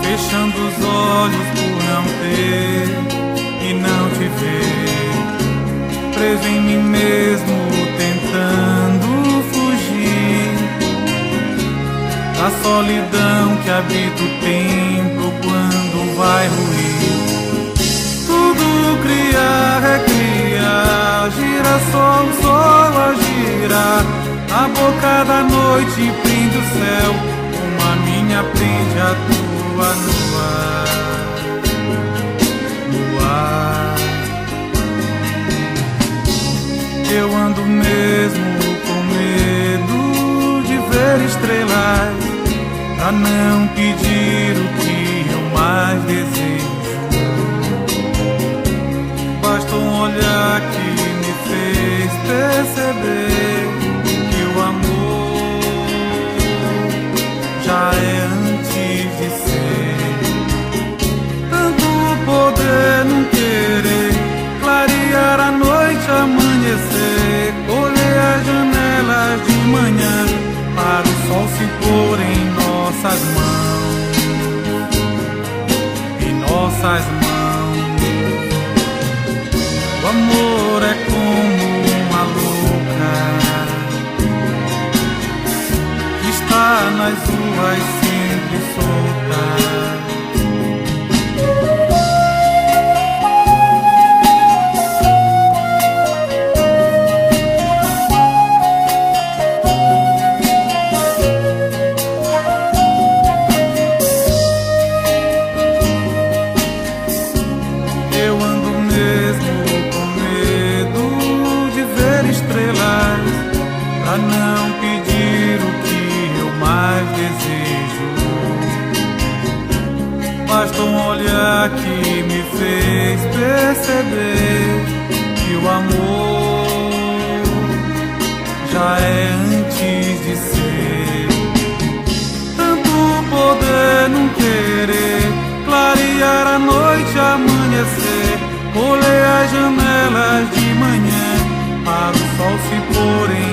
Fechando os olhos por não ter e não te ver, preso em mim mesmo, tentando fugir da solidão que habita o tempo quando vai ruir. Tudo cria, recria, gira só o sol a girar, a boca da noite prende o céu, como a minha prende a tua. No ar, eu ando mesmo com medo de ver estrelas, pra não pedir o que eu mais desejo. Basta um olhar que me fez perceber que o amor já é antes de ser. Poder não querer, clarear a noite, amanhecer, colher as janelas de manhã, para o sol se pôr em nossas mãos, em nossas mãos. O amor é como uma louca que está nas ruas sempre solta. Pra não pedir o que eu mais desejo, basta um olhar que me fez perceber que o amor já é antes de ser. Tanto poder não querer, clarear a noite, amanhecer, colher as janelas de manhã, para o sol se pôr em